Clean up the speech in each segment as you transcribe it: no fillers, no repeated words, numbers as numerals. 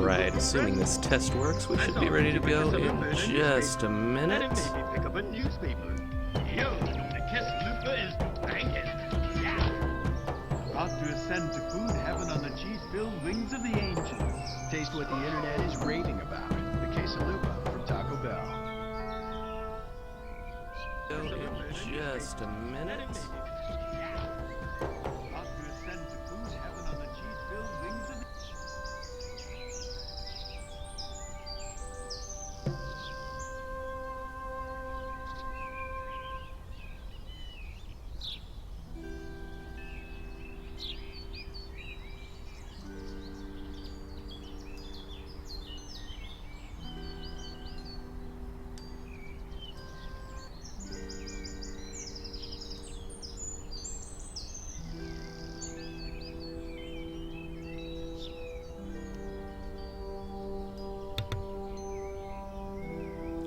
Alright, assuming this test works, we should be ready to go in just a minute. Pick up a newspaper. Yo, the Kiss Lupa is banging. Yeah. About to ascend to food heaven on the cheese-filled wings of the angels. Taste what the internet is raving about. The quesalupa from Taco Bell. Go in just a minute. About to ascend to food heaven on the cheese-filled wings of the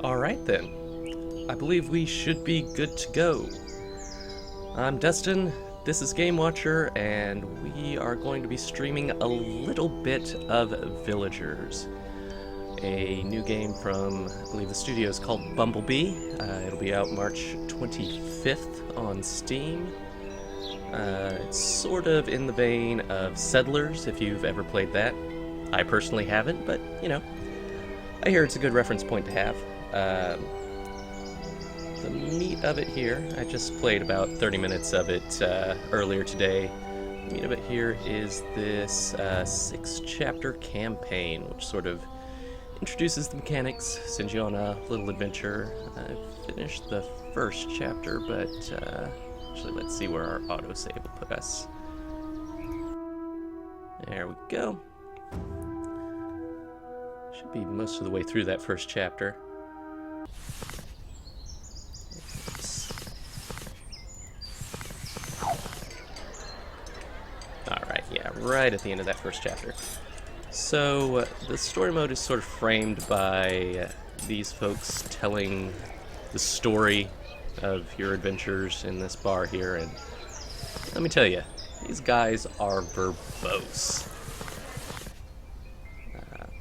Alright then, I believe we should be good to go. I'm Dustin, this is GameWatcher, and we are going to be streaming a little bit of Villagers. A new game from, I believe the studio is called Bumblebee. It'll be out March 25th on Steam. It's sort of in the vein of Settlers, if you've ever played that. I personally haven't, but, you know, I hear it's a good reference point to have. The meat of it here, I just played about 30 minutes of it earlier today. The meat of it here is this 6-chapter campaign, which sort of introduces the mechanics, sends you on a little adventure. I finished the first chapter, but actually let's see where our autosave will put us. There we go. Should be most of the way through that first chapter. Alright, yeah, right at the end of that first chapter. So, the story mode is sort of framed by these folks telling the story of your adventures in this bar here, and let me tell you, these guys are verbose.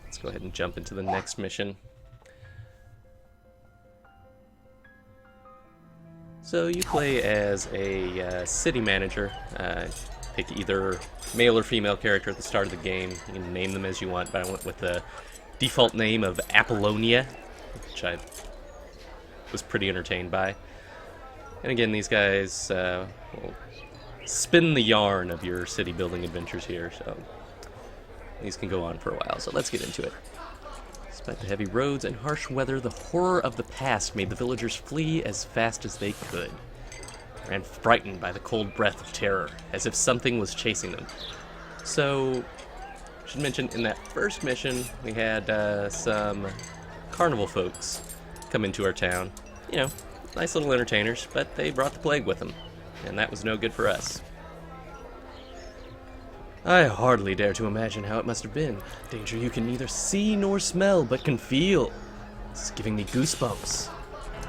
Let's go ahead and jump into the next mission. So you play as a city manager. Pick either male or female character at the start of the game. You can name them as you want, but I went with the default name of Apollonia, which I was pretty entertained by. And again, these guys will spin the yarn of your city building adventures here, so these can go on for a while, so let's get into it. Despite the heavy roads and harsh weather, the horror of the past made the villagers flee as fast as they could. Ran frightened by the cold breath of terror, as if something was chasing them. So, I should mention, in that first mission, we had some carnival folks come into our town. You know, nice little entertainers, but they brought the plague with them, and that was no good for us. I hardly dare to imagine how it must have been. Danger you can neither see nor smell, but can feel. It's giving me goosebumps.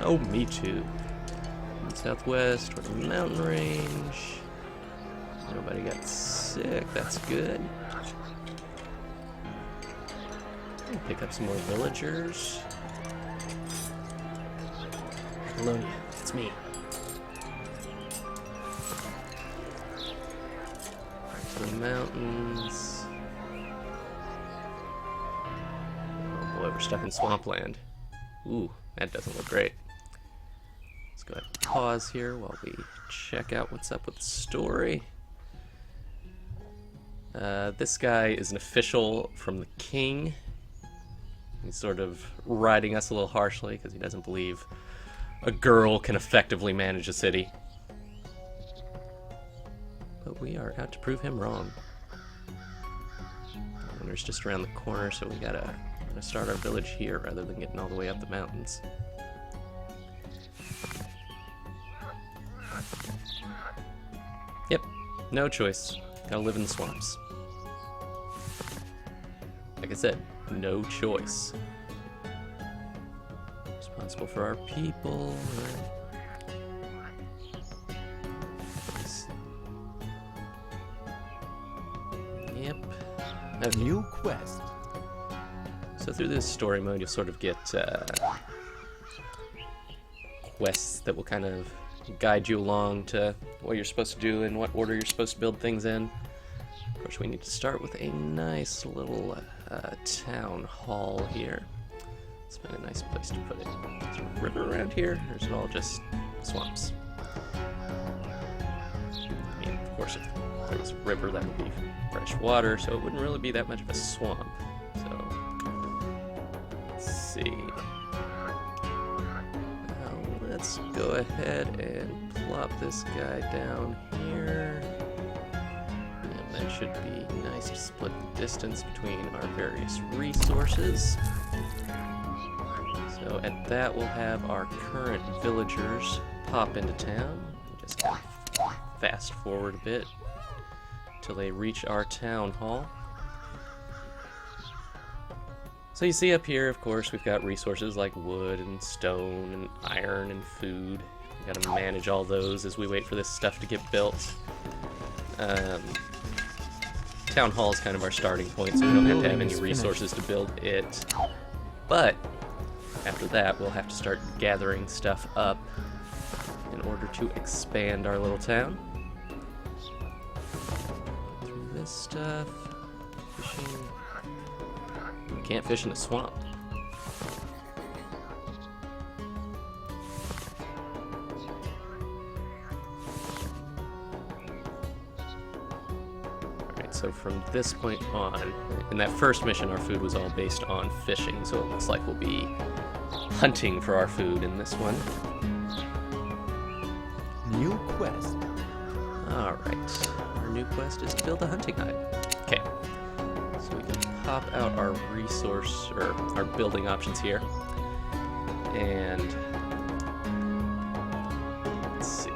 Oh, me too. Southwest, toward the mountain range. Nobody got sick, that's good. Pick up some more villagers. Apollonia, it's me. To the mountains. Oh boy, we're stuck in swampland. Ooh, that doesn't look great. Let's go ahead and pause here while we check out what's up with the story. This guy is an official from the king. He's sort of riding us a little harshly because he doesn't believe a girl can effectively manage a city. But we are out to prove him wrong. The winter's just around the corner, so we're gonna start our village here rather than getting all the way up the mountains. Yep, no choice. Gotta live in the swamps. Like I said, no choice. Responsible for our people. Yep. A new quest. So through this story mode, you'll sort of get quests that will kind of guide you along to what you're supposed to do and what order you're supposed to build things in. Of course, we need to start with a nice little town hall here. It's been a nice place to put it. Is there a river around here, or is it all just swamps? I mean, of course, if there was a river, that would be fresh water, so it wouldn't really be that much of a swamp. So, let's see. Now, let's go ahead and plop this guy down here. And that should be nice to split the distance between our various resources. So at that, we'll have our current villagers pop into town. Just kind of fast forward a bit till they reach our town hall. So you see up here, of course, we've got resources like wood and stone and iron and food. We've got to manage all those as we wait for this stuff to get built. Town hall is kind of our starting point, so we don't have to have any resources to build it. But after that, we'll have to start gathering stuff up in order to expand our little town. Through this stuff, fishing. We can't fish in the swamp. Alright, so from this point on, in that first mission, our food was all based on fishing, so it looks like we'll be hunting for our food in this one. New quest. Alright, our new quest is to build a hunting hut. Okay, so we can pop out our resource, or our building options here. And let's see,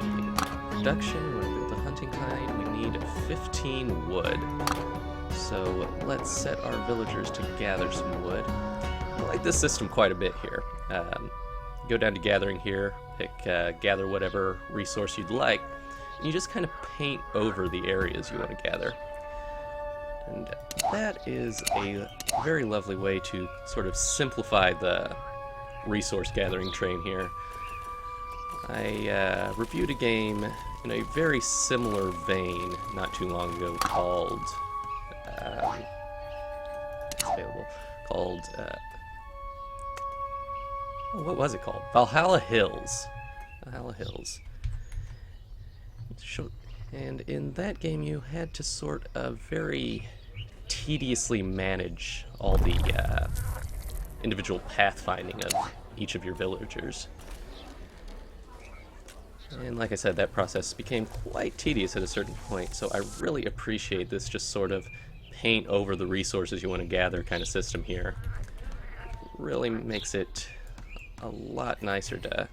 production, we want to build a hunting hut, we need 15 wood. So let's set our villagers to gather some wood. I like this system quite a bit here. Go down to gathering here, pick gather whatever resource you'd like, and you just kind of paint over the areas you want to gather. And that is a very lovely way to sort of simplify the resource gathering train here. I reviewed a game in a very similar vein not too long ago called what was it called? Valhalla Hills. Valhalla Hills. And in that game, you had to sort of very tediously manage all the individual pathfinding of each of your villagers. And like I said, that process became quite tedious at a certain point, so I really appreciate this just sort of paint over the resources you want to gather kind of system here. Really makes it a lot nicer to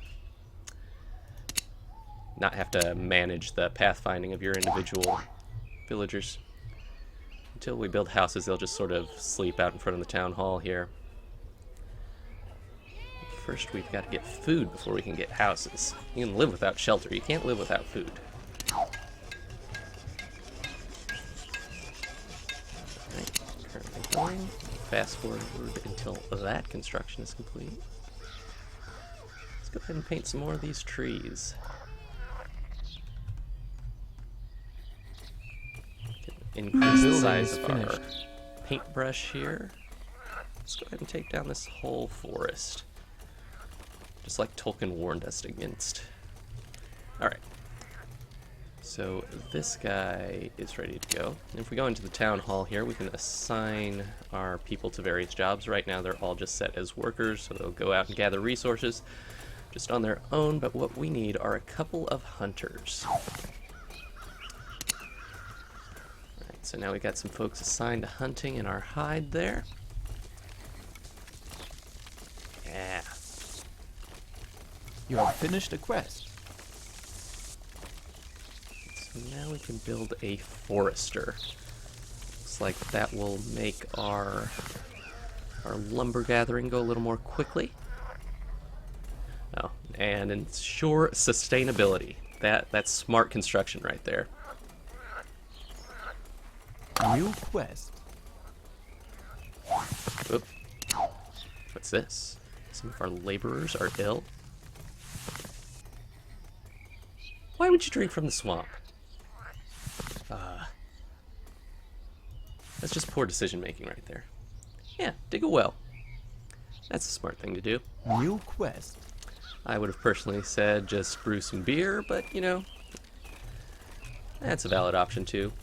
not have to manage the pathfinding of your individual villagers. Until we build houses, they'll just sort of sleep out in front of the town hall here. First, we've got to get food before we can get houses. You can live without shelter, you can't live without food. Alright, currently going. Fast forward until that construction is complete. Let's go ahead and paint some more of these trees. Increase the size of our paintbrush here. Let's go ahead and take down this whole forest. Just like Tolkien warned us against. Alright. So this guy is ready to go. And if we go into the town hall here, we can assign our people to various jobs. Right now they're all just set as workers, so they'll go out and gather resources just on their own, but what we need are a couple of hunters. So now we got some folks assigned to hunting in our hide there. Yeah. You have finished a quest. So now we can build a forester. Looks like that will make our lumber gathering go a little more quickly. Oh, and ensure sustainability. That's smart construction right there. New quest. Oop. What's this? Some of our laborers are ill. Why would you drink from the swamp? That's just poor decision making right there. Yeah, dig a well. That's a smart thing to do. New quest. I would have personally said just brew some beer, but you know, that's a valid option too.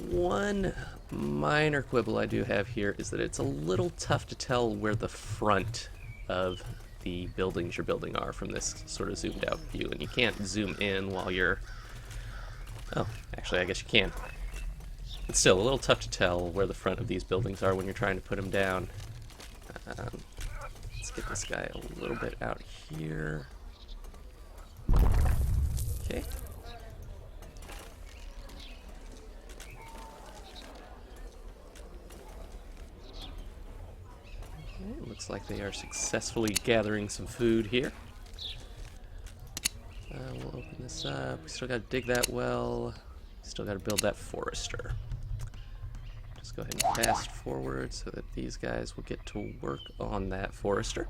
One minor quibble I do have here is that it's a little tough to tell where the front of the buildings you're building are from this sort of zoomed out view, and you can't zoom in while you're... Oh, actually I guess you can. It's still a little tough to tell where the front of these buildings are when you're trying to put them down. Let's get this guy a little bit out here. Okay. It looks like they are successfully gathering some food here. We'll open this up. We still got to dig that well. Still got to build that forester. Just go ahead and fast forward so that these guys will get to work on that forester.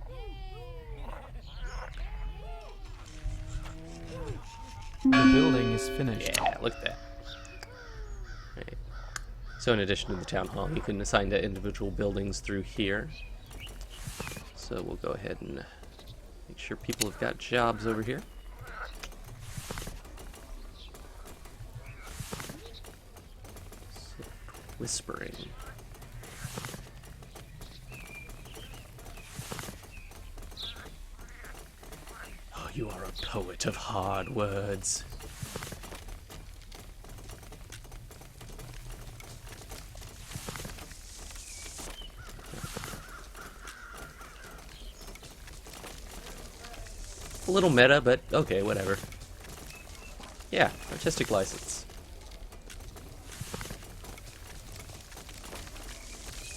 The building is finished. Yeah, look at that. Right. So in addition to the town hall, you can assign to individual buildings through here. So we'll go ahead and make sure people have got jobs over here. So, whispering. Oh, you are a poet of hard words. A little meta, but okay, whatever. Yeah, artistic license.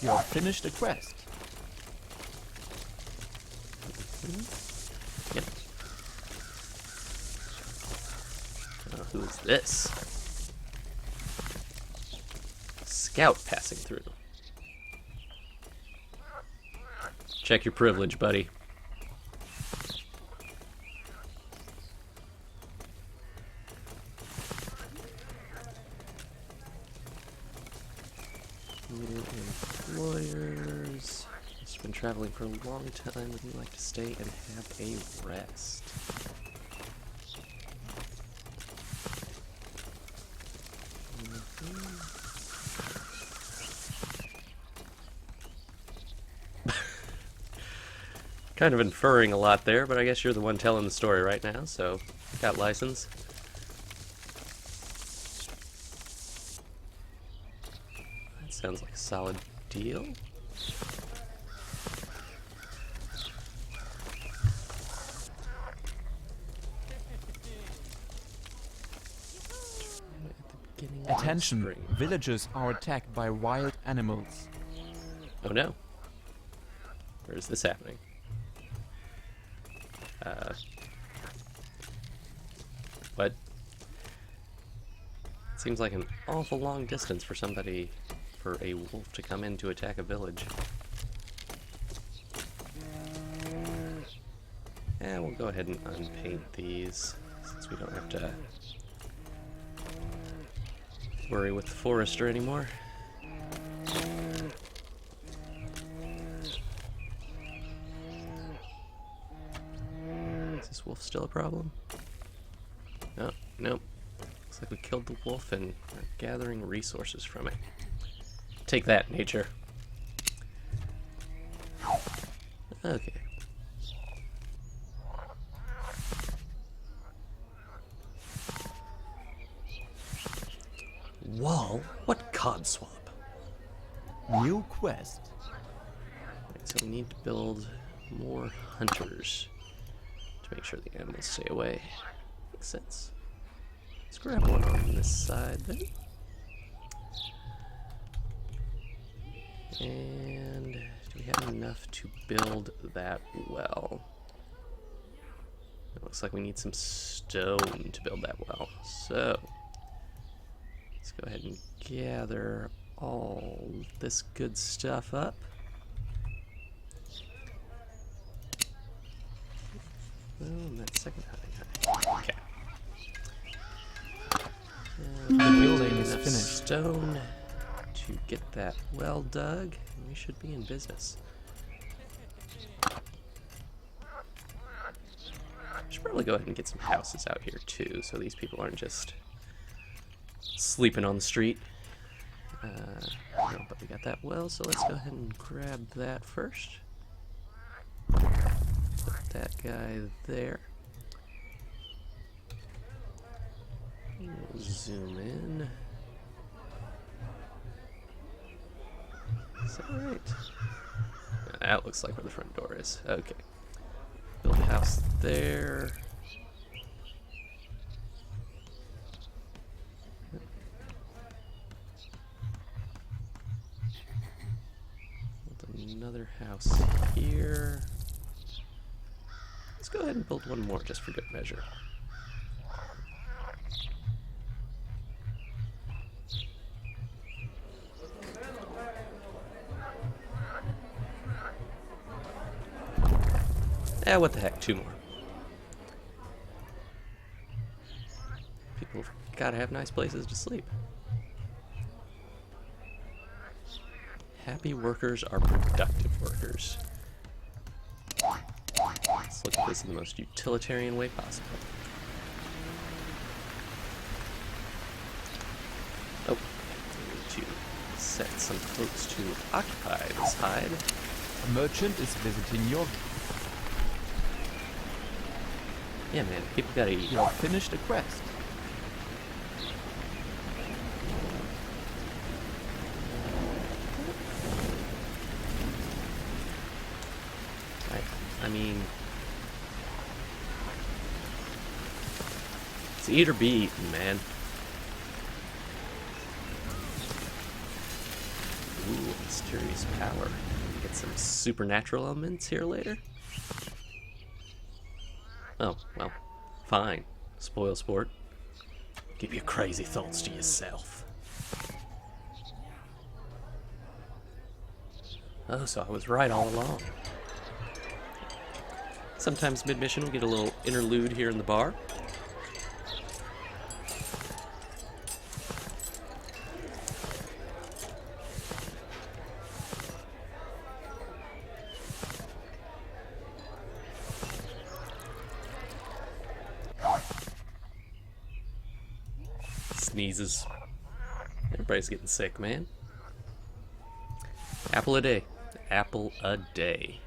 You have finished a quest. Yep. Who is this? Scout passing through. Check your privilege, buddy. New employers. Just been traveling for a long time. Would you like to stay and have a rest? Kind of inferring a lot there, but I guess you're the one telling the story right now, so got license. That sounds like a solid deal. Attention, Spring. villagers are attacked by wild animals. Oh no. Where is this happening? What? It seems like an awful long distance for a wolf to come in to attack a village. And we'll go ahead and unpaint these, since we don't have to worry with the forester anymore. Is this wolf still a problem? No, nope. Looks like we killed the wolf and are gathering resources from it. Take that, nature. Okay. Wall? What codswamp? New quest. Right, so we need to build more hunters to make sure the animals stay away. Makes sense. Let's grab one on this side then. And do we have enough to build that well? It looks like we need some stone to build that well. So let's go ahead and gather all this good stuff up. Oh, that second hunting. Okay. The building is Enough finished. stone to get that well dug. We should be in business. Should probably go ahead and get some houses out here too, so these people aren't just sleeping on the street. No, but we got that well, so let's go ahead and grab that first. Put that guy there. We'll zoom in. Is that right? That looks like where the front door is. Okay. Build a house there. Build another house here. Let's go ahead and build one more just for good measure. What the heck, 2 more. People gotta have nice places to sleep. Happy workers are productive workers. Let's look at this in the most utilitarian way possible. Oh, we need to set some folks to occupy this hide. A merchant is visiting your... Yeah, man, people gotta eat. You have finished a quest. I mean, it's eat or be eaten, man. Ooh, mysterious power. Get some supernatural elements here later. Oh, well, fine. Spoil sport. Keep your crazy thoughts to yourself. Oh, so I was right all along. Sometimes mid-mission we'll get a little interlude here in the bar. Sneezes. Everybody's getting sick, man. Apple a day. Apple a day.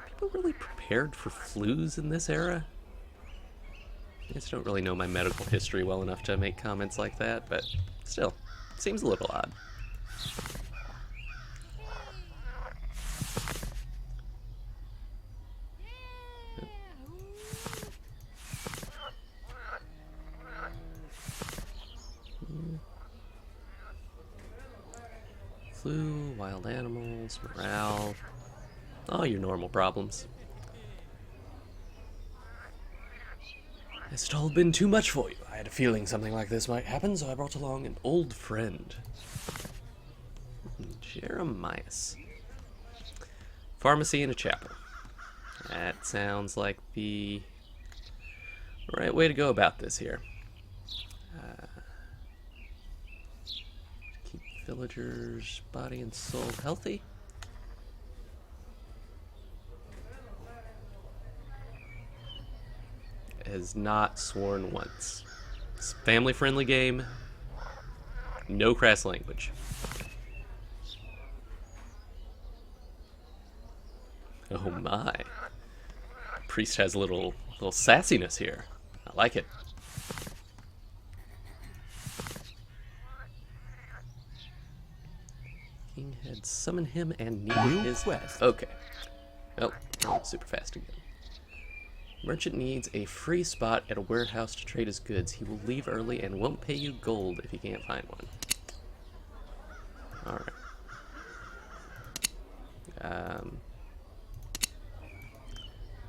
People really prepared for flus in this era? I just don't really know my medical history well enough to make comments like that, but still, seems a little odd. Flu, wild animals, morale, all your normal problems. Has it all been too much for you? I had a feeling something like this might happen, so I brought along an old friend. Jeremias. Pharmacy and a chapel. That sounds like the right way to go about this here. Keep villagers' body and soul healthy. Has not sworn once. It's a family-friendly game. No crass language. Oh my. Priest has a little sassiness here. I like it. King had summoned him and needed New his quest. Okay. Oh, super fast again. Merchant needs a free spot at a warehouse to trade his goods. He will leave early and won't pay you gold if he can't find one. Alright.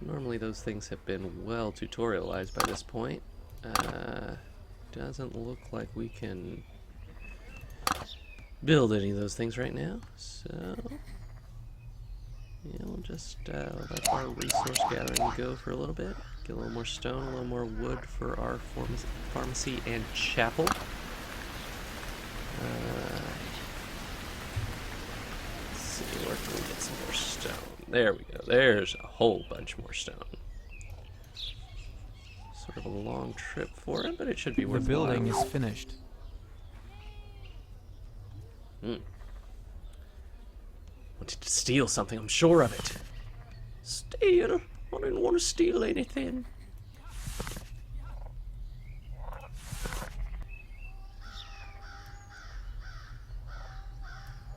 Normally those things have been well tutorialized by this point. Doesn't look like we can build any of those things right now, so yeah, we'll just let our resource gathering go for a little bit. Get a little more stone, a little more wood for our pharmacy and chapel. Let's see, where can we get some more stone? There we go. There's a whole bunch more stone. Sort of a long trip for it, but it should be The worthwhile. building is finished. Wanted to steal something, I'm sure of it. Steal? I didn't want to steal anything.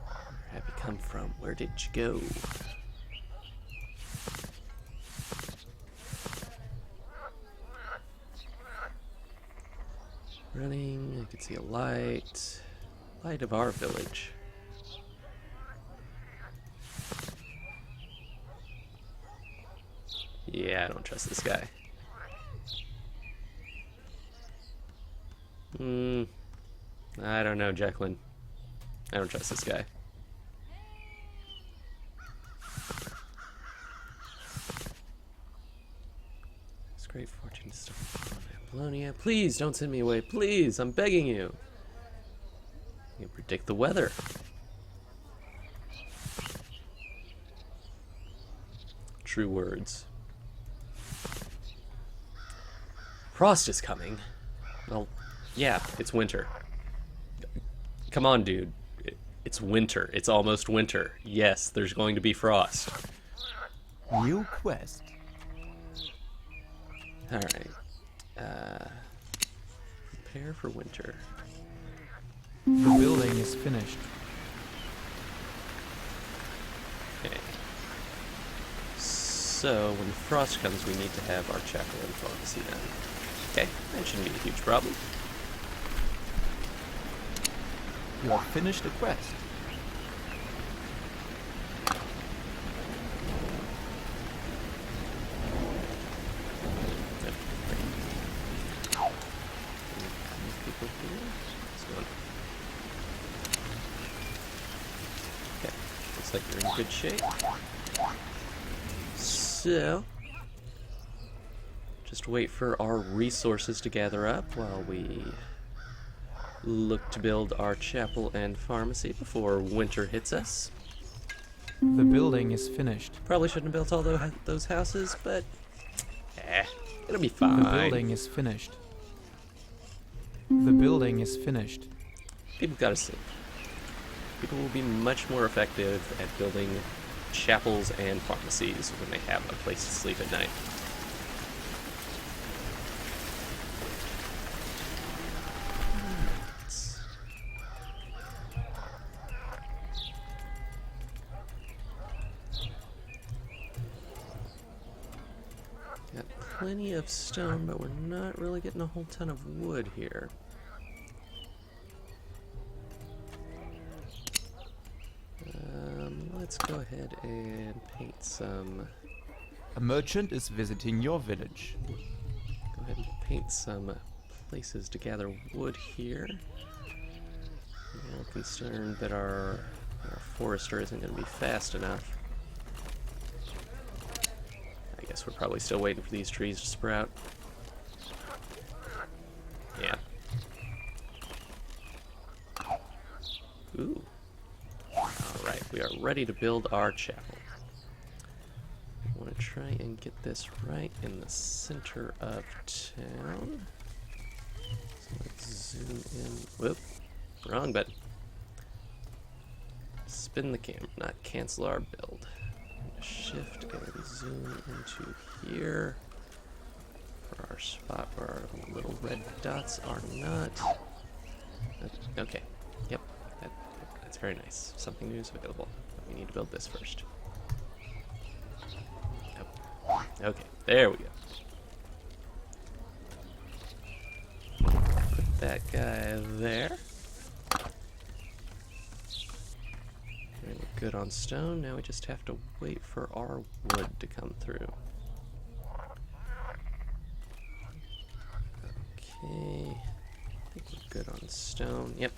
Where have you come from? Where did you go? Running, I can see a light. Light of our village. Yeah, I don't trust this guy. I don't know, Jacqueline. I don't trust this guy. It's great fortune to start on Apollonia. Please don't send me away. Please, I'm begging you. You can predict the weather. True words. Frost is coming. Well, yeah, it's winter. Come on, dude. It's winter. It's almost winter. Yes, there's going to be frost. New quest. Alright. Prepare for winter. The building is finished. Okay. So, when frost comes, we need to have our chapel and pharmacy done. Okay, that shouldn't be a huge problem. You have finished the quest. People here. What's going on? Okay, looks like you're in good shape. So, just wait for our resources to gather up while we look to build our chapel and pharmacy before winter hits us. The building is finished. Probably shouldn't have built all those houses, but it'll be fine. The building is finished. The building is finished. People gotta sleep. People will be much more effective at building chapels and pharmacies when they have a place to sleep at night. Got plenty of stone, but we're not really getting a whole ton of wood here. Let's go ahead and paint some. A merchant is visiting your village. Go ahead and paint some places to gather wood here. I'm a little concerned that our forester isn't going to be fast enough. I guess we're probably still waiting for these trees to sprout. Yeah. Ooh. Alright, we are ready to build our chapel. I want to try and get this right in the center of town. So let's zoom in. Whoop. Wrong button. Spin the camera, not cancel our build. Shift and zoom into here. For our spot where our little red dots are not. Okay. Yep. That's very nice. Something new is available. But we need to build this first. Yep. Okay, there we go. Put that guy there. Okay, we're good on stone. Now we just have to wait for our wood to come through. Okay, I think we're good on stone. Yep.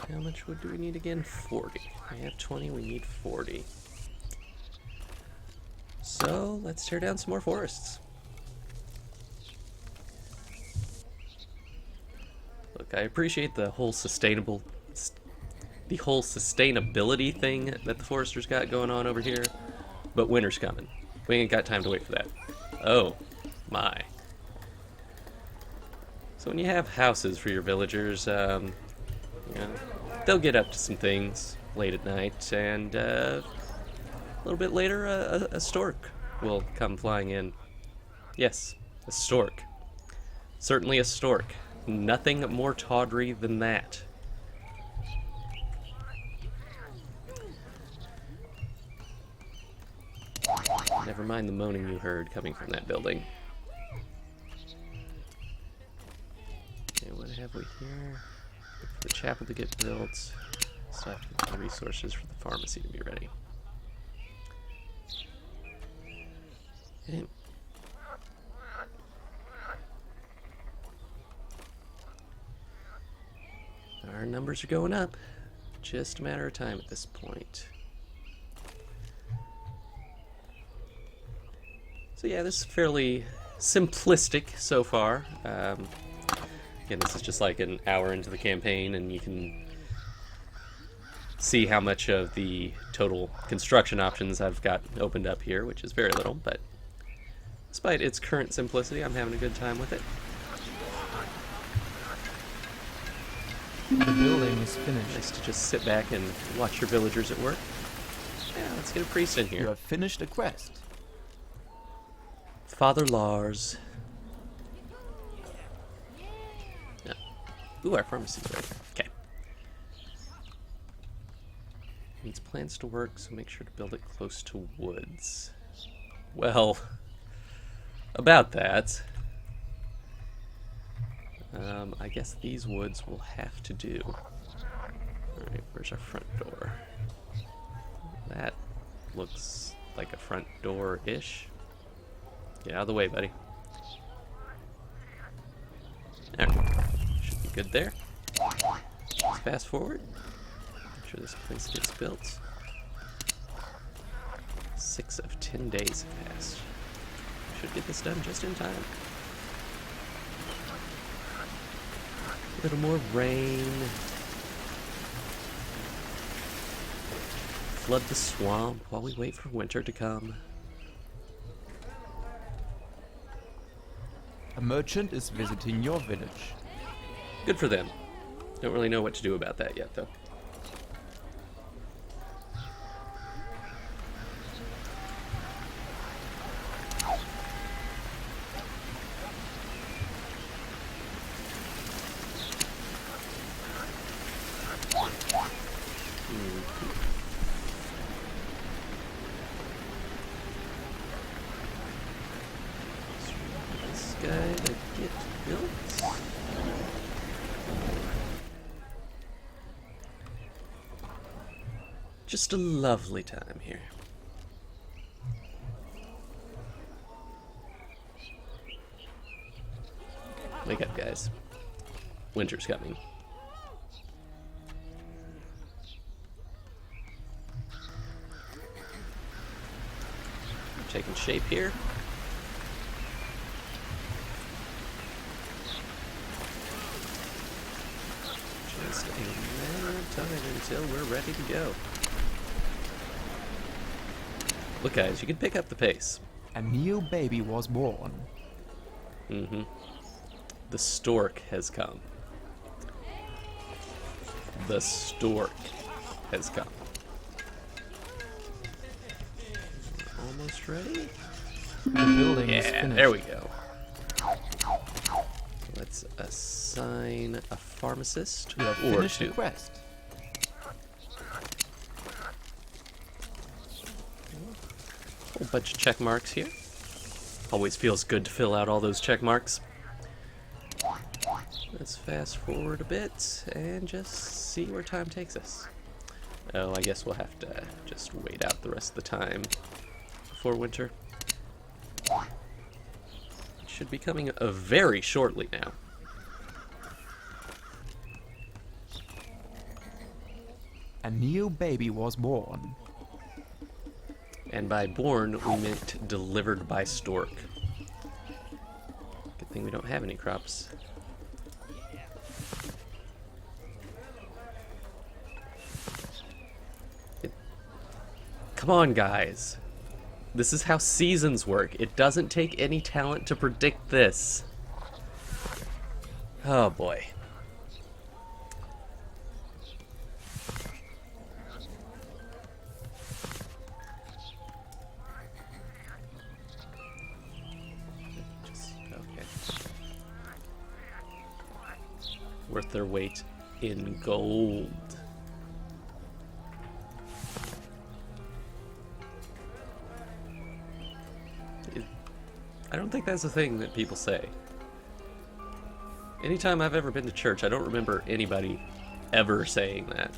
And how much wood do we need again? 40. We have 20, we need 40. So, let's tear down some more forests. Look, I appreciate the whole sustainability thing that the foresters got going on over here, but winter's coming. We ain't got time to wait for that. Oh, my. So when you have houses for your villagers, you know, they'll get up to some things late at night, and a little bit later, a stork will come flying in. Yes, a stork. Certainly a stork. Nothing more tawdry than that. Never mind the moaning you heard coming from that building. Okay, what have we here? For the chapel to get built. Still have to get the resources for the pharmacy to be ready. Okay. Our numbers are going up. Just a matter of time at this point. So yeah, this is fairly simplistic so far. Again, this is just like an hour into the campaign, and you can see how much of the total construction options I've got opened up here, which is very little, but despite its current simplicity, I'm having a good time with it. The building is finished. Nice to just sit back and watch your villagers at work. Yeah, let's get a priest in You here. have finished a quest. Father Lars. Yeah. Ooh, our pharmacy's ready. Okay. Needs plans to work, so make sure to build it close to woods. Well, about that. I guess these woods will have to do. Alright, where's our front door? That looks like a front door-ish. Get out of the way, buddy. There. Should be good there. Let's fast forward. Make sure this place gets built. 6 of 10 days have passed. Should get this done just in time. A little more rain. Flood the swamp while we wait for winter to come. A merchant is visiting your village. Good for them. Don't really know what to do about that yet, though. This guy to get built. Just a lovely time here. Wake up, guys. Winter's coming. Taking shape here. Just a matter of time until we're ready to go. Look, guys, you can pick up the pace. A new baby was born. Mm-hmm. The stork has come. The stork has come. Almost ready? The building is Yeah, finished. there we go. Let's assign a pharmacist You have or finished the two. quest. Whole bunch of check marks here. Always feels good to fill out all those check marks. Let's fast forward a bit and just see where time takes us. Oh, I guess we'll have to just wait out the rest of the time before winter. It should be coming very shortly now. A new baby was born. And by born, we meant delivered by stork. Good thing we don't have any crops. Come on, guys. This is how seasons work. It doesn't take any talent to predict this. Oh, boy. Okay. Worth their weight in gold. I don't think that's a thing that people say. Anytime I've ever been to church, I don't remember anybody ever saying that.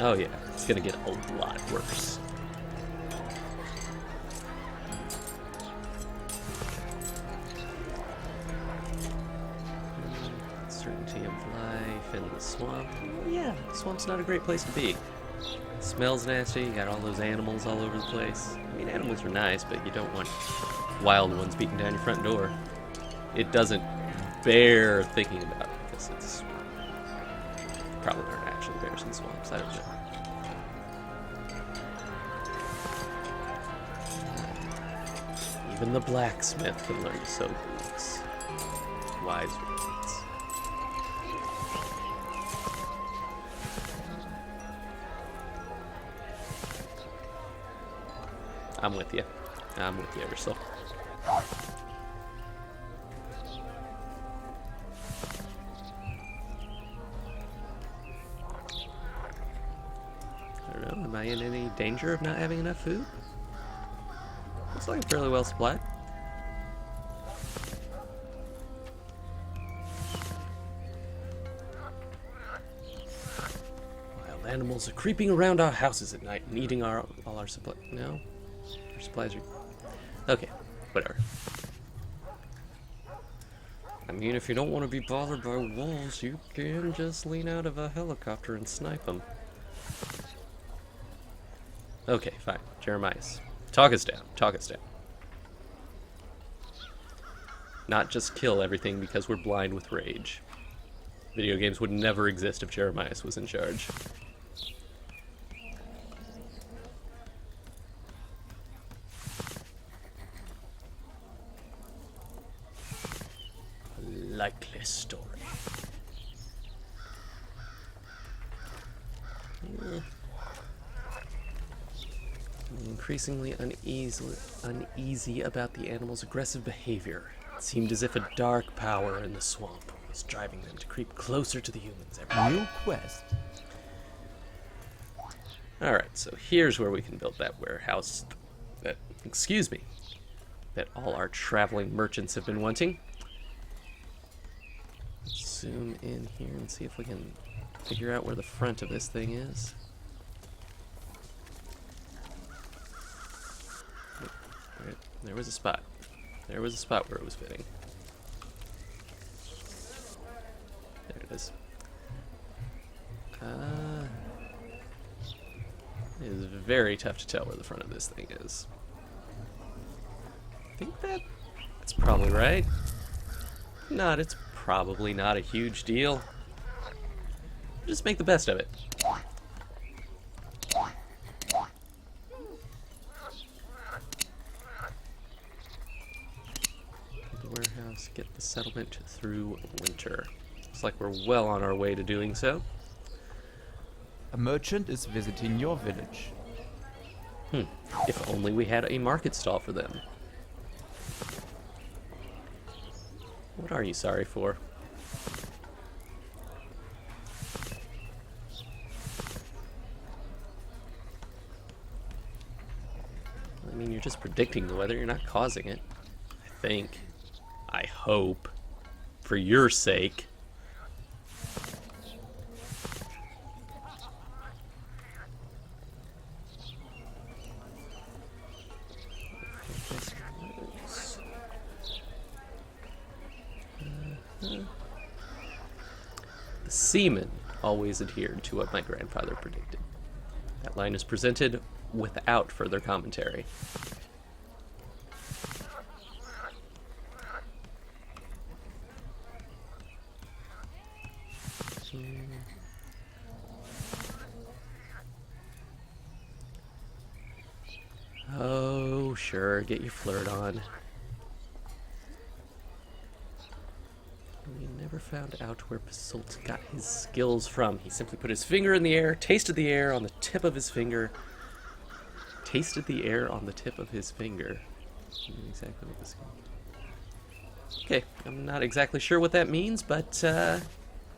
Oh yeah, it's gonna get a lot worse. Certainty of life in the swamp. Yeah, the swamp's not a great place to be. It smells nasty, you got all those animals all over the place. I mean, animals are nice, but you don't want wild ones beating down your front door. It doesn't bear thinking about because it's probably aren't actually bears in swamps, I don't know. Even the blacksmith can learn to sew boots. Wise words. I'm with you. I'm with you ever so. I don't know, am I in any danger of not having enough food? Looks like I'm fairly well supplied. Wild animals are creeping around our houses at night and eating all our supplies. No? Our supplies are... Okay, whatever. I mean, if you don't want to be bothered by wolves, you can just lean out of a helicopter and snipe them. Okay, fine. Jeremias. Talk us down. Talk us down. Not just kill everything because we're blind with rage. Video games would never exist if Jeremias was in charge. A likely story. I'm increasingly uneasy about the animal's aggressive behavior. It seemed as if a dark power in the swamp was driving them to creep closer to the humans every day. New quest. Alright, so here's where we can build that warehouse that, that all our traveling merchants have been wanting. Let's zoom in here and see if we can figure out where the front of this thing is. There was a spot. There was a spot where it was fitting. There it is. It is very tough to tell where the front of this thing is. I think that's probably right. It's probably not a huge deal. Just make the best of it. Warehouse, get the settlement through winter. Looks like we're well on our way to doing so. A merchant is visiting your village. If only we had a market stall for them. What are you sorry for? I mean, you're just predicting the weather, you're not causing it. I think. I hope. for your sake. The seamen always adhered to what my grandfather predicted. That line is presented without further commentary. Oh, sure, get your flirt on. We never found out where Basult got his skills from. He simply put his finger in the air, tasted the air on the tip of his finger. Tasted the air on the tip of his finger. Exactly what this is. Okay, I'm not exactly sure what that means, but,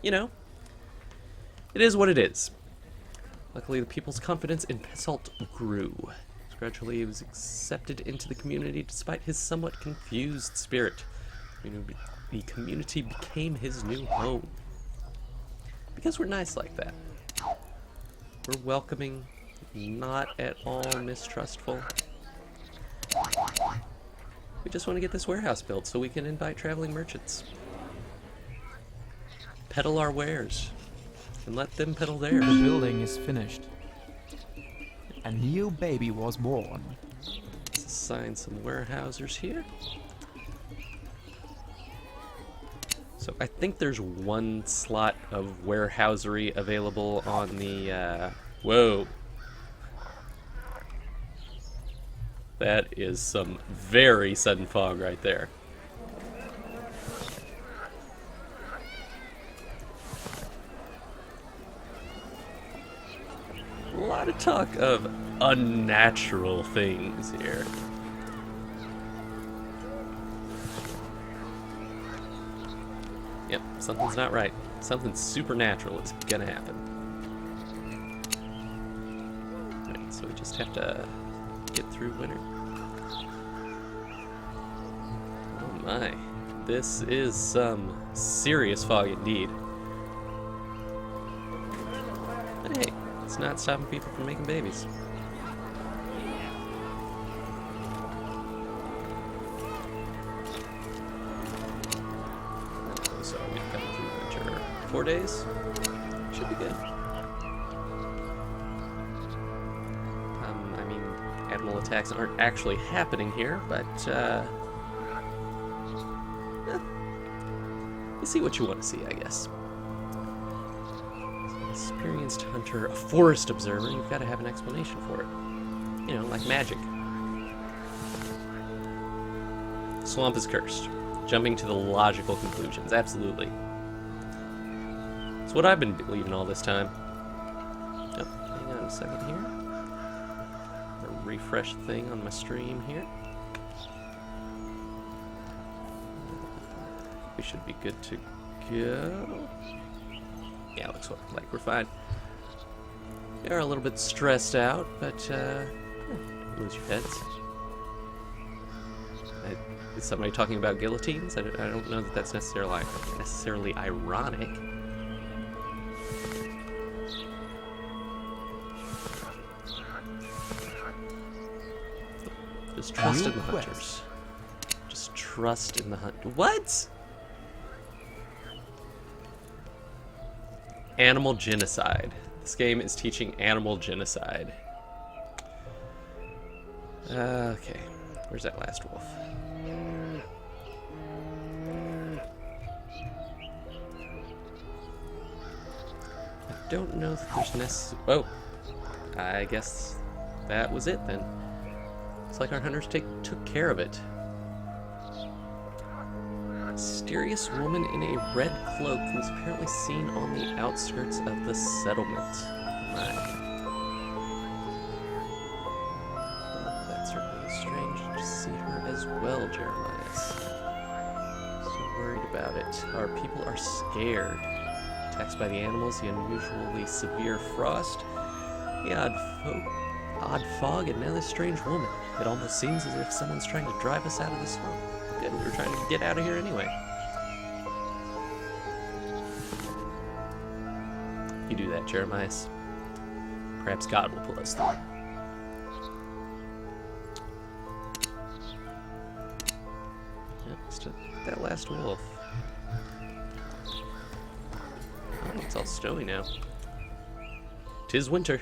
you know, it is what it is. Luckily, the people's confidence in Basult grew. Gradually, he was accepted into the community despite his somewhat confused spirit. The community became his new home. Because we're nice like that. We're welcoming, not at all mistrustful. We just want to get this warehouse built so we can invite traveling merchants. Peddle our wares. And let them peddle theirs. The building is finished. A new baby was born. Let's assign some warehousers here. So I think there's one slot of warehousery available on the, whoa. That is some very sudden fog right there. A lot of talk of unnatural things here. Yep, something's not right. Something supernatural is gonna happen. Right, so we just have to get through winter. Oh my, this is some serious fog indeed. But hey, it's not stopping people from making babies. So we've come through winter 4 days. Should be good. I mean, animal attacks aren't actually happening here, but you see what you want to see, I guess. Experienced hunter, a forest observer, you've got to have an explanation for it. You know, like magic. Swamp is cursed. Jumping to the logical conclusions, absolutely. It's what I've been believing all this time. Oh, hang on a second here. A refresh thing on my stream here. We should be good to go. Yeah, looks like we're fine. We are a little bit stressed out, but lose your heads. Is somebody talking about guillotines? I don't know that that's necessarily ironic. Just trust in the hunters. Just trust in the hunt. What? Animal genocide. This game is teaching animal genocide. Okay, where's that last wolf? I don't know if there's oh, I guess that was it then. Looks like our hunters took care of it. Mysterious woman in a red cloak was apparently seen on the outskirts of the settlement. My. Well, that certainly is strange to see her as well, Jeremiah. So worried about it. Our people are scared. Attacks by the animals, the unusually severe frost, the odd fog, and now this strange woman. It almost seems as if someone's trying to drive us out of the swamp. Good, we were trying to get out of here anyway. You do that, Jeremiah. Perhaps God will pull us through. Yep, still that last wolf. Oh, it's all snowy now. 'Tis winter.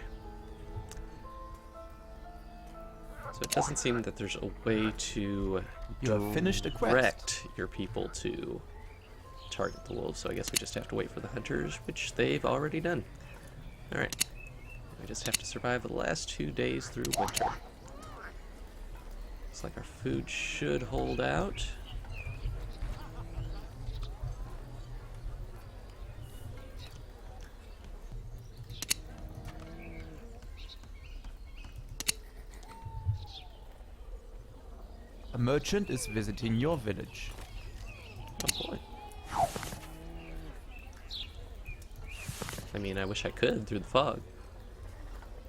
So it doesn't seem that there's a way to You have finished a quest. direct your people to target the wolves, so I guess we just have to wait for the hunters, which they've already done. Alright. We just have to survive the last 2 days through winter. Looks like our food should hold out. A merchant is visiting your village. Oh boy. I mean, I wish I could through the fog.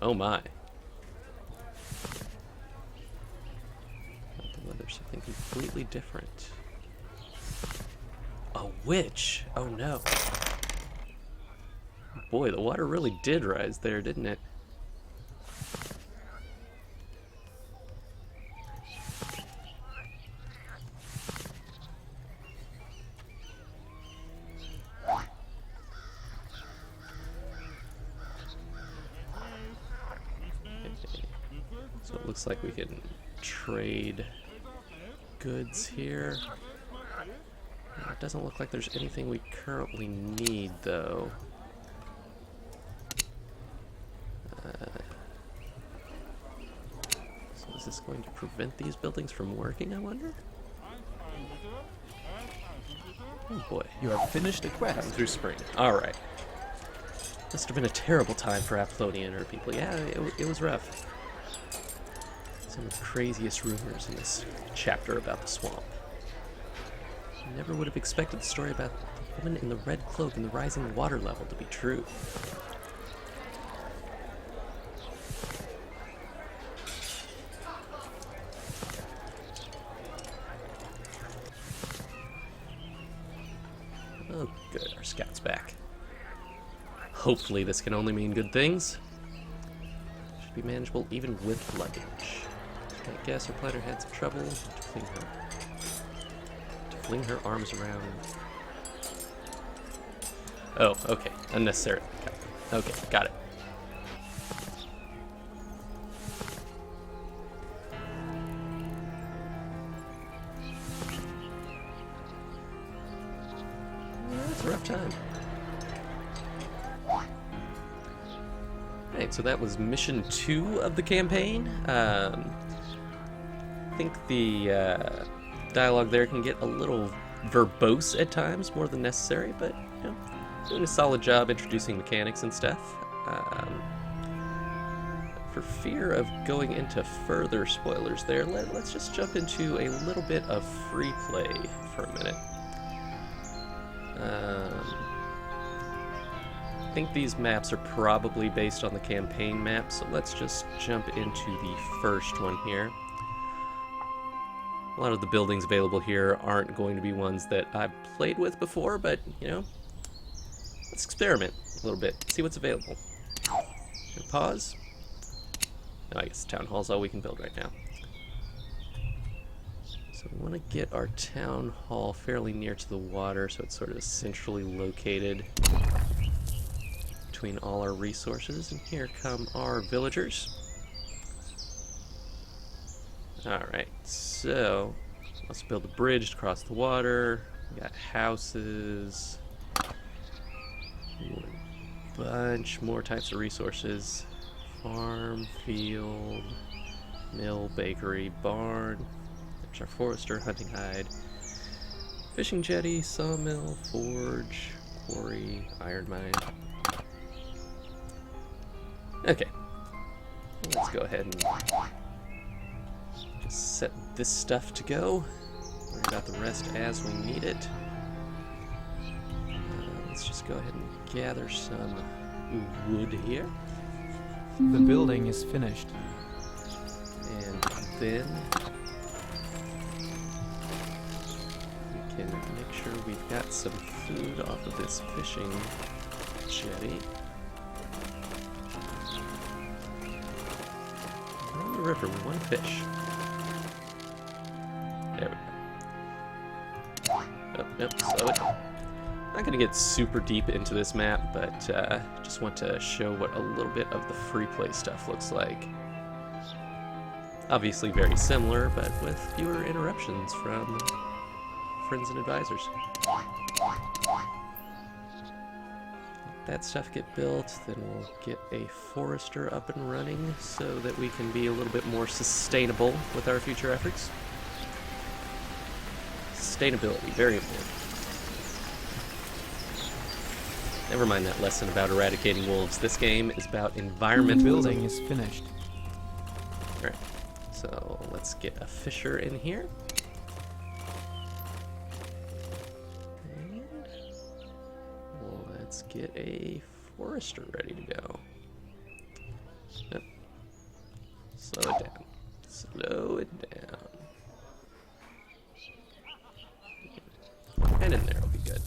Oh my. The weather's something completely different. A witch! Oh no. Boy, the water really did rise there, didn't it? So it looks like we can trade goods here. It doesn't look like there's anything we currently need, though. So is this going to prevent these buildings from working, I wonder? Oh boy. You have finished a Coming quest. through spring. Alright. Must have been a terrible time for Applodian or people. Yeah, it was rough. Some of the craziest rumors in this chapter about the swamp. Never would have expected the story about the woman in the red cloak and the rising water level to be true. Oh, good. Our scout's back. Hopefully this can only mean good things. Should be manageable even with luggage. I guess her planner had some trouble to fling her arms around. Oh, okay. Unnecessary. Okay, got it. That's a rough time. Right, so that was mission 2 of the campaign. I think the dialogue there can get a little verbose at times, more than necessary, but you know, doing a solid job introducing mechanics and stuff. For fear of going into further spoilers there, let's just jump into a little bit of free play for a minute. I think these maps are probably based on the campaign map, so let's just jump into the first one here. A lot of the buildings available here aren't going to be ones that I've played with before, but, you know, let's experiment a little bit, see what's available. Pause. No, I guess the town hall's all we can build right now. So we want to get our town hall fairly near to the water, so it's sort of centrally located between all our resources. And here come our villagers. Alright, so let's build a bridge across the water. We got houses. Ooh, a bunch more types of resources. Farm, field, mill, bakery, barn. There's our forester, hunting hide, fishing jetty, sawmill, forge, quarry, iron mine. Okay, let's go ahead and just set this stuff to go. Worry about the rest as we need it. Let's just go ahead and gather some wood here. The building is finished. And then we can make sure we've got some food off of this fishing jetty. the river with one fish. There we go. Oh, nope, slow it. Not going to get super deep into this map, but just want to show what a little bit of the free play stuff looks like. Obviously very similar, but with fewer interruptions from friends and advisors. Let that stuff get built, then we'll get a forester up and running so that we can be a little bit more sustainable with our future efforts. Sustainability, very important. Never mind that lesson about eradicating wolves. This game is about environmentalism. The building is finished. Alright, so let's get a fisher in here. And let's get a forester ready to go. Yep. Slow it down. Slow it down. And in there will be good.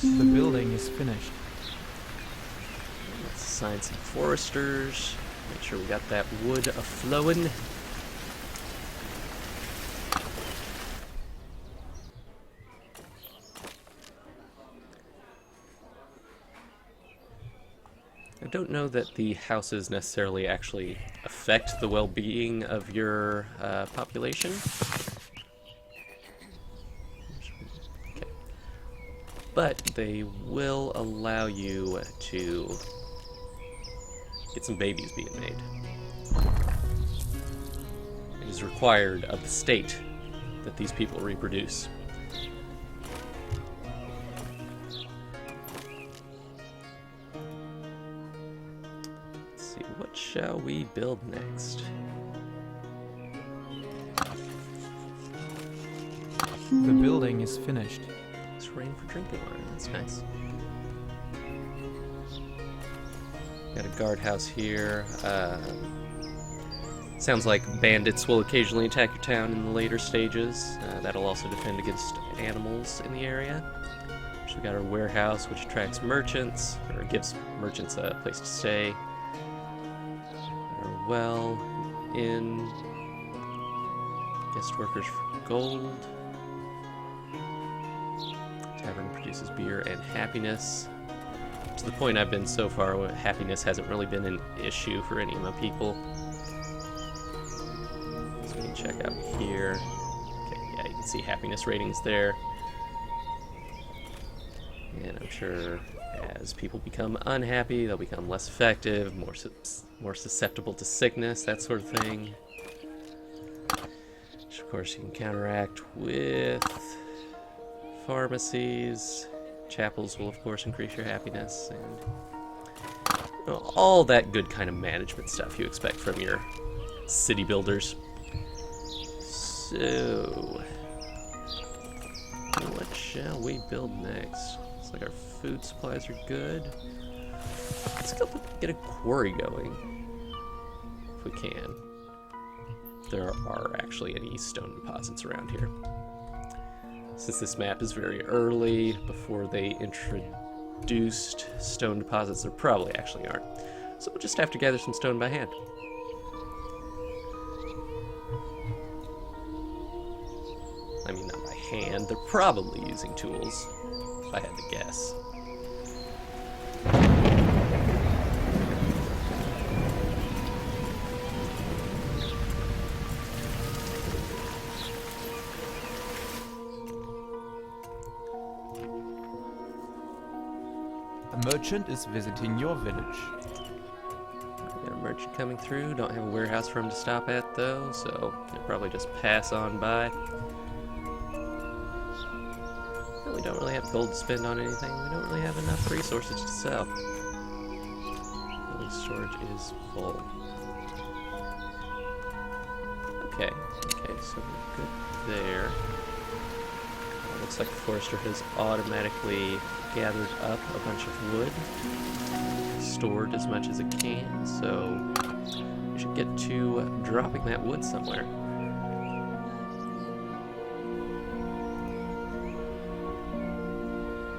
The building is finished. Let's assign some foresters. Make sure we got that wood a-flowing. I don't know that the houses necessarily actually affect the well-being of your population. Okay. But they will allow you to get some babies being made. It is required of the state that these people reproduce. What shall we build next? The building is finished. It's rain for drinking water. That's nice. Got a guardhouse here. Sounds like bandits will occasionally attack your town in the later stages. That'll also defend against animals in the area. So we got our warehouse, which attracts merchants, or gives merchants a place to stay. Well, in guest workers for gold. Tavern produces beer and happiness. To the point I've been so far, where happiness hasn't really been an issue for any of my people. So we can check out here. Okay, yeah, you can see happiness ratings there. And I'm sure as people become unhappy, they'll become less effective, more susceptible to sickness, that sort of thing. Which, of course, you can counteract with pharmacies. Chapels will, of course, increase your happiness, and you know, all that good kind of management stuff you expect from your city builders. So, what shall we build next? Looks like our food supplies are good. Let's go get a quarry going, if we can. There are actually any stone deposits around here. Since this map is very early, before they introduced stone deposits, there probably actually aren't. So we'll just have to gather some stone by hand. I mean, not by hand, they're probably using tools, if I had to guess. A merchant is visiting your village. Got a merchant coming through. Don't have a warehouse for him to stop at, though, so he'll probably just pass on by. We don't really have gold to spend on anything. We don't really have enough resources to sell. The storage is full. Okay, so we're good there. Looks like the forester has automatically gathered up a bunch of wood, stored as much as it can, so we should get to dropping that wood somewhere.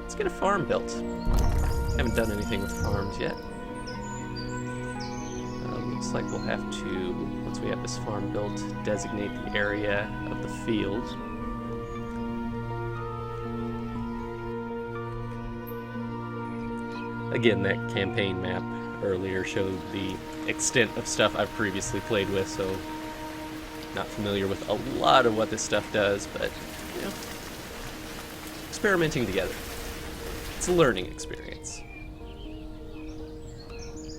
Let's get a farm built. Haven't done anything with farms yet. Looks like we'll have to, once we have this farm built, designate the area of the field. Again, that campaign map earlier showed the extent of stuff I've previously played with, so not familiar with a lot of what this stuff does, but, you know, experimenting together. It's a learning experience.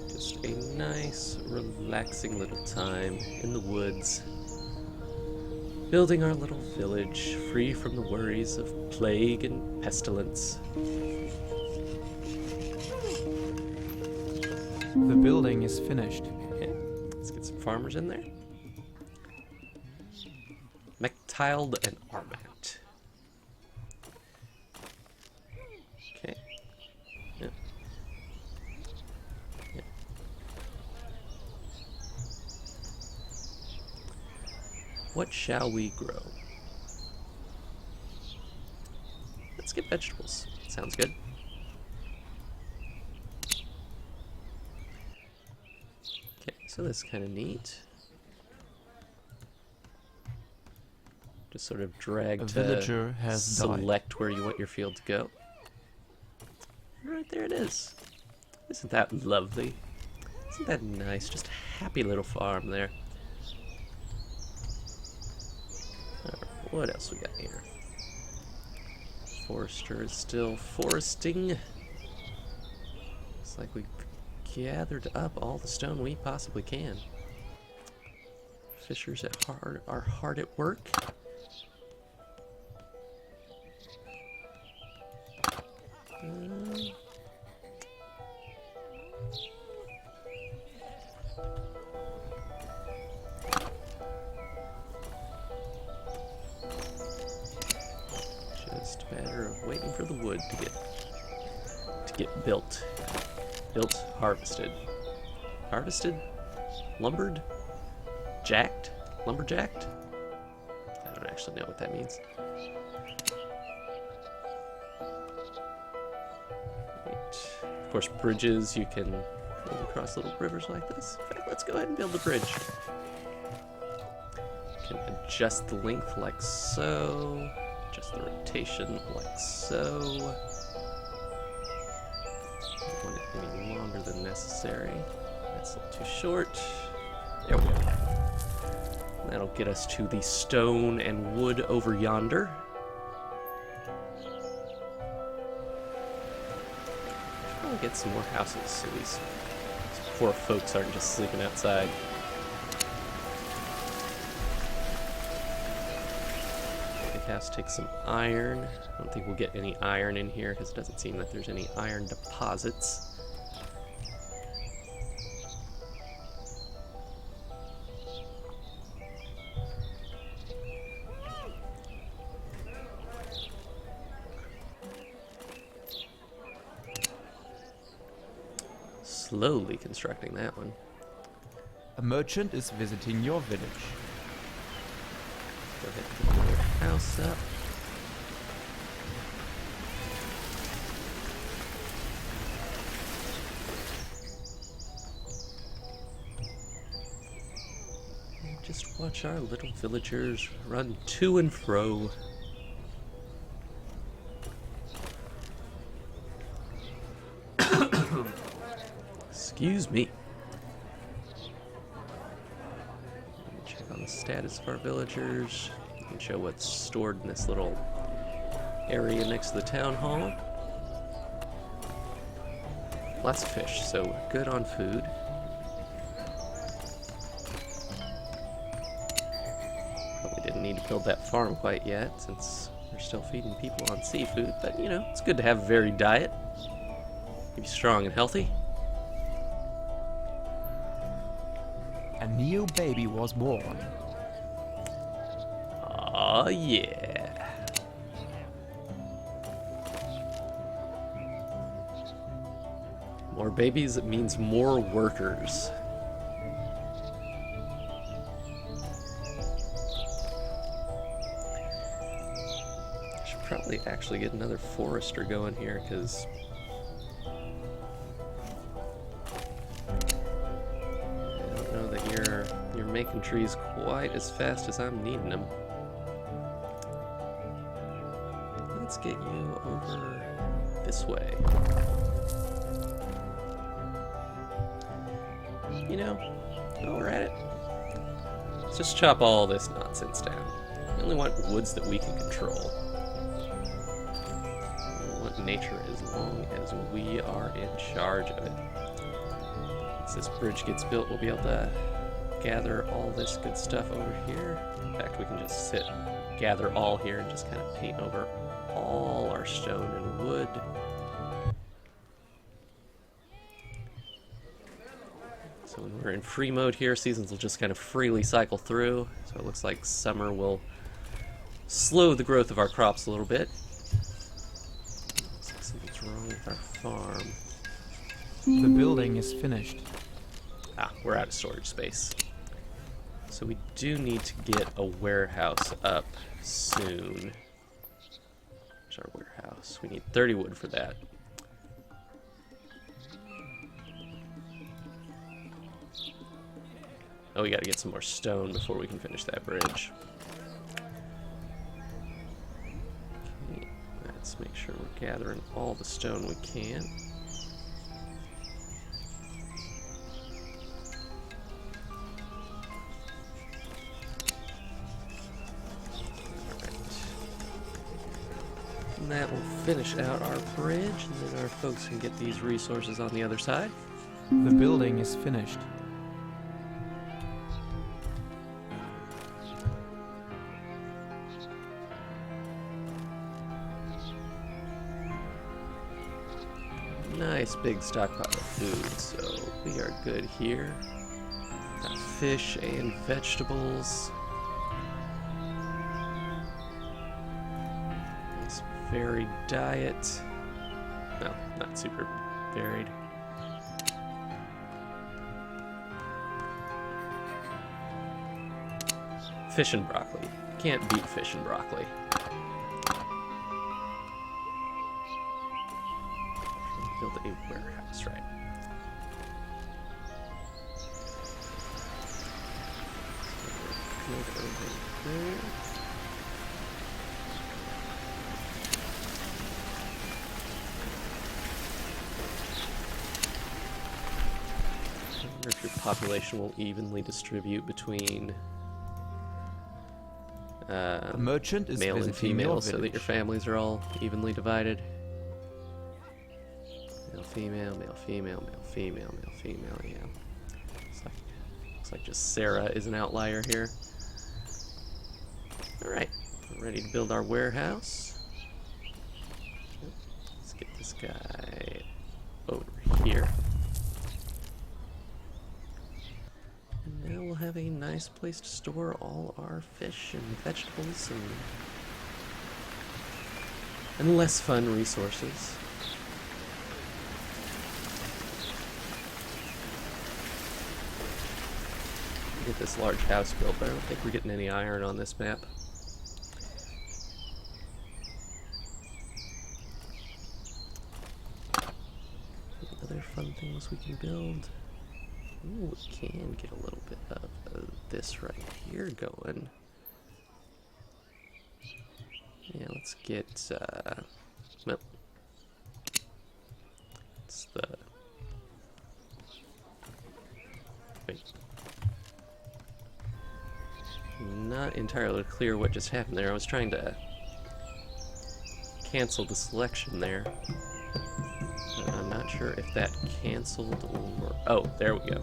Just a nice, relaxing little time in the woods, building our little village, free from the worries of plague and pestilence. The building is finished. Okay, let's get some farmers in there. McTiled and Armat. Okay. Yep. Yep. What shall we grow? Let's get vegetables. Sounds good. So that's kind of neat. Just sort of drag A to villager has select where you want your field to go. Right there it is. Isn't that lovely? Isn't that nice? Just a happy little farm there. Alright, what else we got here? Forester is still foresting. Looks like we've gathered up all the stone we possibly can. Fishers are hard at work. Just a matter of waiting for the wood to get built. Built, harvested. Harvested? Lumbered? Jacked? Lumberjacked? I don't actually know what that means. Right. Of course, bridges, you can build across little rivers like this. In fact, let's go ahead and build the bridge. You can adjust the length like so. Adjust the rotation like so. Any longer than necessary. That's a little too short. There we go. That'll get us to the stone and wood over yonder. Trying to get some more houses so these poor folks aren't just sleeping outside. The house takes some iron. I don't think we'll get any iron in here because it doesn't seem that there's any iron deposits. Slowly constructing that one. A merchant is visiting your village. Go ahead and put another house up. And just watch our little villagers run to and fro. Excuse me. Check on the status of our villagers. You can show what's stored in this little area next to the town hall. Lots of fish, so we're good on food. Probably didn't need to build that farm quite yet, since we're still feeding people on seafood, but you know, it's good to have a varied diet. Keep you strong and healthy. A new baby was born. Oh yeah. More babies means more workers. probably actually get another forester going here, because I don't know that you're making trees quite as fast as I'm needing them. Let's get you over this way. You know, while we're at it, let's just chop all this nonsense down. We only want woods that we can control. We want nature as long as we are in charge of it. Once this bridge gets built, we'll be able to gather all this good stuff over here. In fact, we can just gather all here and just kind of paint over all our stone and wood. So when we're in free mode here, seasons will just kind of freely cycle through. So it looks like summer will slow the growth of our crops a little bit. Looks like something's wrong with our farm. The building is finished. Ah, we're out of storage space. So we do need to get a warehouse up soon. Where's our warehouse? We need 30 wood for that. Oh, we gotta get some more stone before we can finish that bridge. Okay, let's make sure we're gathering all the stone we can. And that will finish out our bridge, and then our folks can get these resources on the other side. The building is finished. Nice big stockpile of food, so we are good here. Got fish and vegetables. Nice varied diet. No, not super varied. Fish and broccoli. Can't beat fish and broccoli. Build a warehouse, right? Good over there. I wonder if your population will evenly distribute between The merchant is male and visiting your female, so that village. your families are all evenly divided. Male, female, male, female, male, female, male, female, yeah. Looks like just Sarah is an outlier here. Alright, we're ready to build our warehouse. Let's get this guy over here. And now we'll have a nice place to store all our fish and vegetables and less fun resources. Get this large house built, but I don't think we're getting any iron on this map. Other fun things we can build. Ooh, we can get a little bit of this right here going. Yeah, let's get, well, it's the, wait. Not entirely clear what just happened there. I was trying to cancel the selection there. But I'm not sure if that canceled or... Oh, there we go.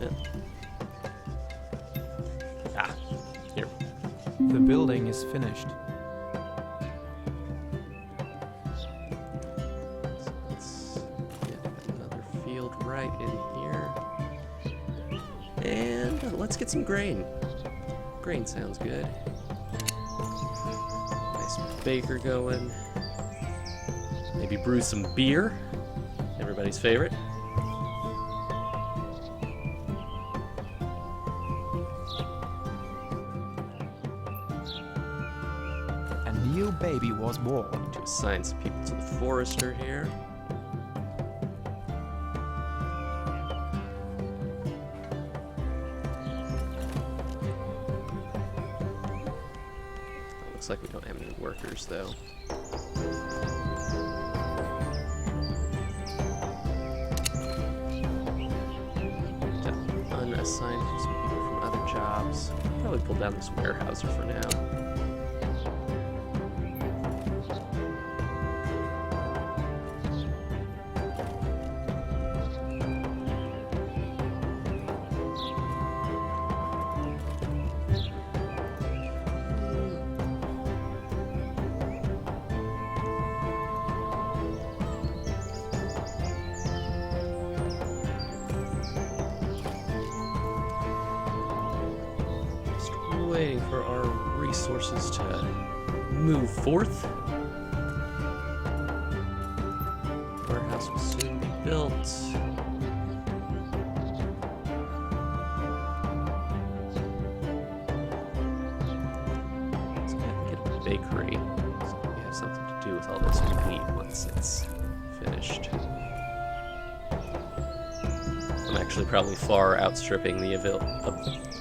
Yeah. Ah, here. The building is finished. So let's get another field right in here. And let's get some grain. Grain sounds good. Nice baker going. Maybe brew some beer. Everybody's favorite. new baby was born. To assign some people to the forester here. Looks like we don't have any workers though. To unassign some people from other jobs. Probably pull down this warehouser for now. Waiting for our resources to move forth. Warehouse will soon be built. Let's go ahead and get a bakery so we have something to do with all this meat once it's finished. I'm actually probably far outstripping the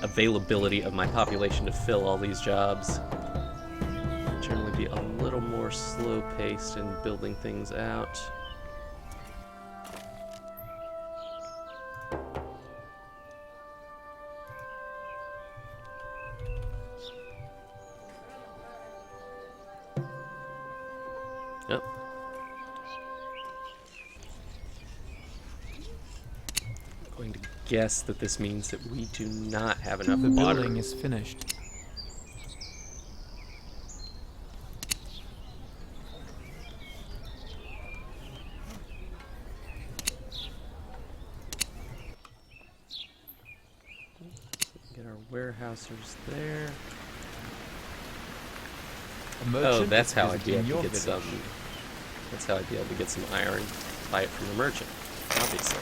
availability of my population to fill all these jobs. Generally be a little more slow-paced in building things out. Yep. Going to guess that this means that we do not have enough The water. building is finished. Get our warehousers there. A merchant Oh, that's is how I'd be visiting able your to get village. some. That's how I'd be able to get some iron. Buy it from the merchant, obviously.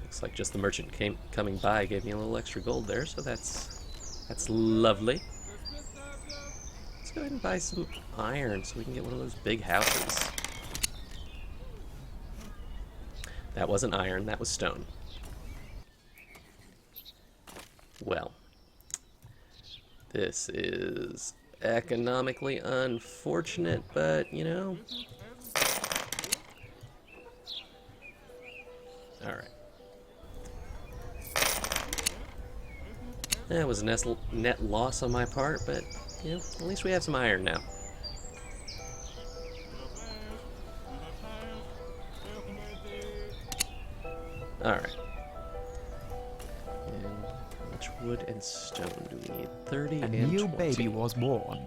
Looks like just the merchant coming by gave me a little extra gold there, so that's lovely. Let's go ahead and buy some iron so we can get one of those big houses. That wasn't iron, that was stone. Well, this is economically unfortunate, but you know. Alright. That was a net loss on my part, but you know, at least we have some iron now. Alright. And how much wood and stone do we need? 30 A and new 20. baby was born.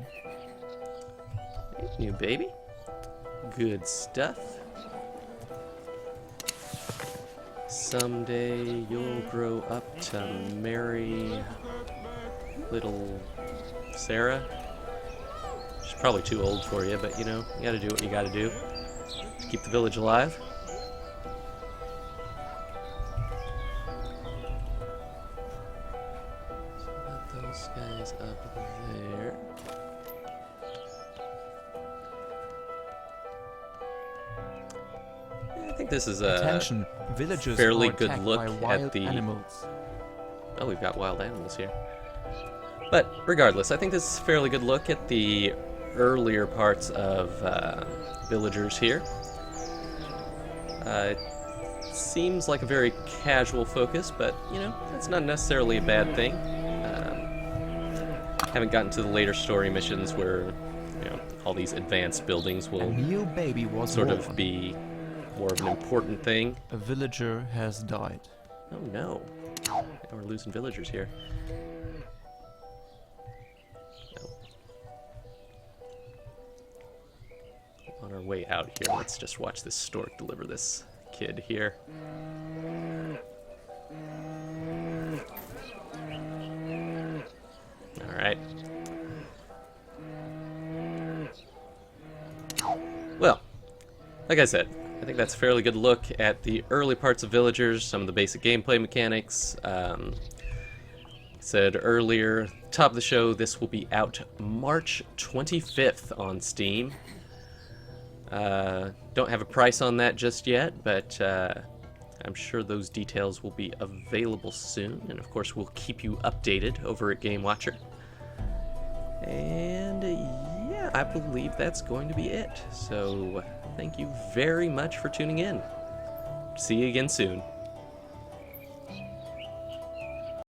New baby. Good stuff. Someday you'll grow up to marry little Sarah. She's probably too old for you, but you know, you gotta do what you gotta do to keep the village alive. So put those guys up there. I think this is a Attention, villagers fairly are good attacked look by at wild the- animals. Oh, we've got wild animals here. But regardless, I think this is a fairly good look at the earlier parts of villagers here. It seems like a very casual focus, but you know, that's not necessarily a bad thing. Haven't gotten to the later story missions where you know all these advanced buildings A will new baby was sort born. of be more of an important thing. A villager has died. Oh no. Now we're losing villagers here. No. On our way out here, let's just watch this stork deliver this kid here. Alright. Well, like I said, I think that's a fairly good look at the early parts of Villagers, some of the basic gameplay mechanics. said earlier, top of the show, this will be out March 25th on Steam. Don't have a price on that just yet, but I'm sure those details will be available soon. And of course, we'll keep you updated over at GameWatcher. And yeah, I believe that's going to be it. So thank you very much for tuning in. See you again soon.